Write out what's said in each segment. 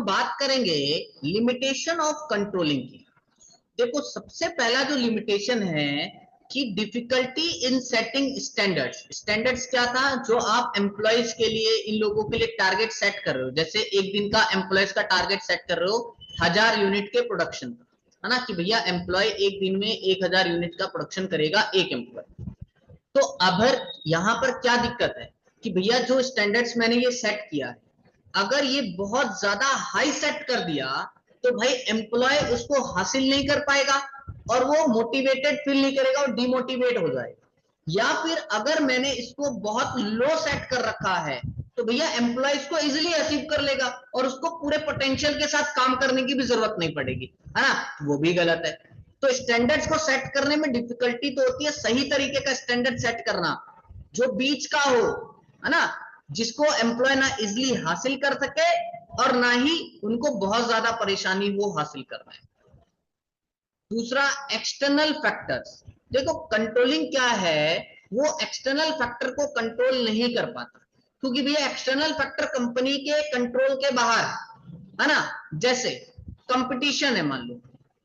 बात करेंगे limitation of controlling की। देखो सबसे पहला जो लिमिटेशन है कि difficulty in setting standards. Standards क्या था, जो आप एम्प्लॉयज के लिए, इन लोगों के लिए टारगेट सेट कर रहे हो। जैसे एक दिन का एम्प्लॉयज का टारगेट सेट कर रहे हो 1000 यूनिट के प्रोडक्शन का, है ना, कि भैया एम्प्लॉय एक दिन में 1000 यूनिट का प्रोडक्शन करेगा एक एम्प्लॉय। तो अब यहां पर क्या दिक्कत है कि भैया जो स्टैंडर्ड्स मैंने ये सेट किया है, अगर ये बहुत ज्यादा हाई सेट कर दिया तो भाई एम्प्लॉय उसको हासिल नहीं कर पाएगा और वो मोटिवेटेड फील नहीं करेगा और डिमोटिवेट हो जाएगा। या फिर अगर मैंने इसको बहुत लो सेट कर रखा है तो भैया एम्प्लॉय इसको इजीली अचीव कर लेगा और उसको पूरे पोटेंशियल के साथ काम करने की भी जरूरत नहीं पड़ेगी, है ना, वो भी गलत है। तो स्टैंडर्ड्स को सेट करने में डिफिकल्टी तो होती है, सही तरीके का स्टैंडर्ड सेट करना जो बीच का हो, है ना, जिसको एम्प्लॉय ना इजिली हासिल कर सके और ना ही उनको बहुत ज्यादा परेशानी हो हासिल करना है। दूसरा, एक्सटर्नल फैक्टर्स। देखो कंट्रोलिंग क्या है, वो एक्सटर्नल फैक्टर को कंट्रोल नहीं कर पाता, क्योंकि भैया एक्सटर्नल फैक्टर कंपनी के कंट्रोल के बाहर, है ना। जैसे कंपटीशन है मान लो,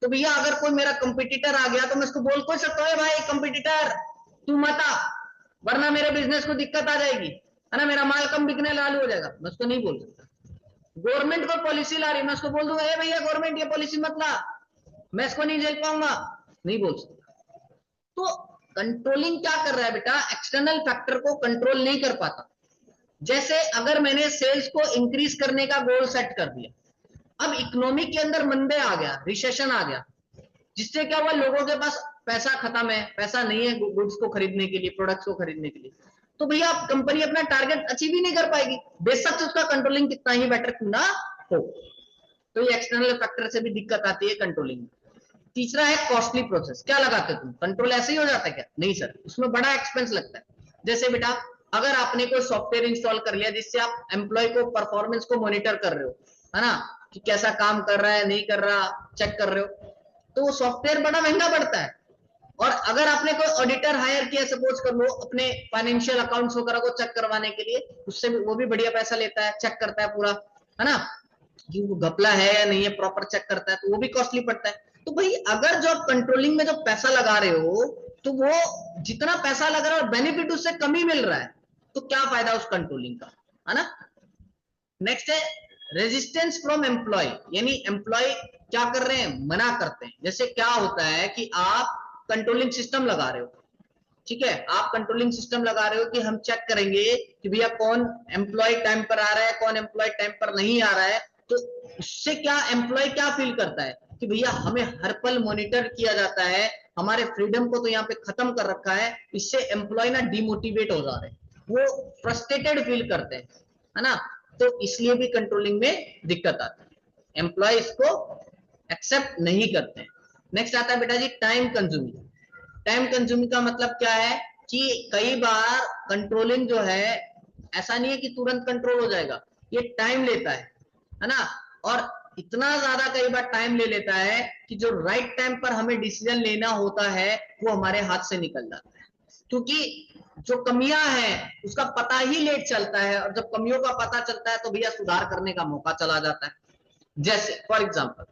तो भैया अगर कोई मेरा कंपटीटर आ गया तो मैं उसको बोल तो सकता हूँ भाई कंपटीटर तू मत आ, वरना मेरे बिजनेस को दिक्कत आ जाएगी, है ना, मेरा माल कम बिकने चालू हो जाएगा। मैं उसको नहीं बोल सकता। गवर्नमेंट को पॉलिसी ला रही, मैं उसको बोल दूंगा भैया गवर्नमेंट ये पॉलिसी मत ला, मैं इसको नहीं झेल पाऊंगा, नहीं बोल सकता। तो कंट्रोलिंग क्या कर रहा है बेटा, एक्सटर्नल फैक्टर को कंट्रोल नहीं कर पाता। जैसे अगर मैंने सेल्स को इंक्रीज करने का गोल सेट कर दिया, अब इकोनॉमी के अंदर मंदे आ गया, रिसेशन आ गया, जिससे क्या हुआ, लोगों के पास पैसा खत्म है, पैसा नहीं है गुड्स को खरीदने के लिए, प्रोडक्ट्स को खरीदने के लिए, तो भैया कंपनी अपना टारगेट अचीव ही नहीं कर पाएगी, बेशक से उसका कंट्रोलिंग कितना ही बेटर क्यों ना हो। तो ये एक्सटर्नल फैक्टर से भी दिक्कत आती है कंट्रोलिंग में। तीसरा है कॉस्टली प्रोसेस। क्या लगाते तुम, कंट्रोल ऐसे ही हो जाता है क्या? नहीं सर, उसमें बड़ा एक्सपेंस लगता है। जैसे बेटा अगर आपने कोई सॉफ्टवेयर इंस्टॉल कर लिया जिससे आप एम्प्लॉय को परफॉर्मेंस को मॉनिटर कर रहे हो, है ना, कि कैसा काम कर रहा है नहीं कर रहा, चेक कर रहे हो, तो वो सॉफ्टवेयर बड़ा महंगा पड़ता है। और अगर आपने कोई ऑडिटर हायर किया, सपोज कर लो, अपने फाइनेंशियल अकाउंट्स वगैरह को चेक करवाने के लिए, उससे वो भी बढ़िया पैसा लेता है, चेक करता है पूरा, है ना, कि वो घपला है या नहीं है, प्रॉपर चेक करता है, तो वो भी कॉस्टली पड़ता है। तो भाई अगर जो आप कंट्रोलिंग में जो पैसा लगा रहे हो, तो वो जितना पैसा लग रहा है और बेनिफिट उससे कम ही मिल रहा है, तो क्या फायदा उस कंट्रोलिंग का, है ना। नेक्स्ट है रेजिस्टेंस फ्रॉम एम्प्लॉय, यानी एम्प्लॉय क्या कर रहे हैं, मना करते हैं। जैसे क्या होता है कि आप कंट्रोलिंग सिस्टम लगा रहे हो, ठीक है, आप कंट्रोलिंग सिस्टम लगा रहे हो कि हम चेक करेंगे कि भैया कौन एम्प्लॉय टाइम पर आ रहा है, कौन एम्प्लॉय टाइम पर नहीं आ रहा है। तो उससे क्या एम्प्लॉय क्या फील करता है कि भैया हमें हर पल मॉनिटर किया जाता है, हमारे फ्रीडम को तो यहाँ पे खत्म कर रखा है। इससे एम्प्लॉय ना डिमोटिवेट हो जा रहे हैं, वो फ्रस्ट्रेटेड फील करते हैं, है ना। तो इसलिए भी कंट्रोलिंग में दिक्कत आती है, एम्प्लॉय इसको एक्सेप्ट नहीं करते हैं। नेक्स्ट आता है बेटा जी टाइम कंज्यूमिंग। टाइम कंज्यूमिंग का मतलब क्या है कि कई बार कंट्रोलिंग जो है ऐसा नहीं है कि तुरंत कंट्रोल हो जाएगा, ये टाइम लेता है ना। और इतना ज्यादा कई बार टाइम ले लेता है कि जो राइट टाइम पर हमें डिसीजन लेना होता है वो हमारे हाथ से निकल जाता है, क्योंकि जो कमियां हैं उसका पता ही लेट चलता है, और जब कमियों का पता चलता है तो भैया सुधार करने का मौका चला जाता है। जैसे फॉर एग्जाम्पल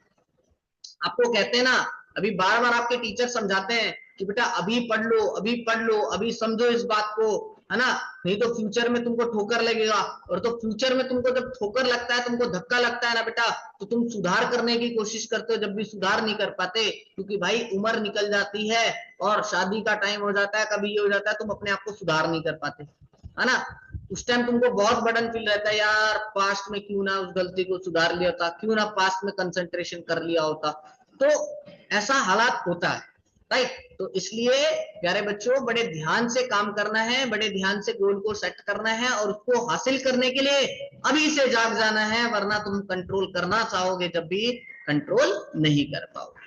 आपको कहते हैं ना, अभी बार बार आपके टीचर समझाते हैं कि बेटा अभी पढ़ लो, अभी पढ़ लो, अभी समझो इस बात को, है ना, नहीं तो फ्यूचर में तुमको ठोकर लगेगा। और तो फ्यूचर में तुमको जब ठोकर लगता है, तुमको धक्का लगता है ना बेटा, तो तुम सुधार करने की कोशिश करते हो, जब भी सुधार नहीं कर पाते, क्योंकि भाई उम्र निकल जाती है और शादी का टाइम हो जाता है, कभी ये हो जाता है, तुम अपने आप को सुधार नहीं कर पाते, है ना। उस टाइम तुमको बहुत बर्डन फील रहता है, यार पास्ट में क्यों ना उस गलती को सुधार लिया होता, क्यों ना पास्ट में कंसंट्रेशन कर लिया होता। तो ऐसा हालात होता है, राइट। तो इसलिए प्यारे बच्चों बड़े ध्यान से काम करना है, बड़े ध्यान से गोल को सेट करना है, और उसको हासिल करने के लिए अभी से जाग जाना है, वरना तुम कंट्रोल करना चाहोगे जब भी कंट्रोल नहीं कर पाओगे।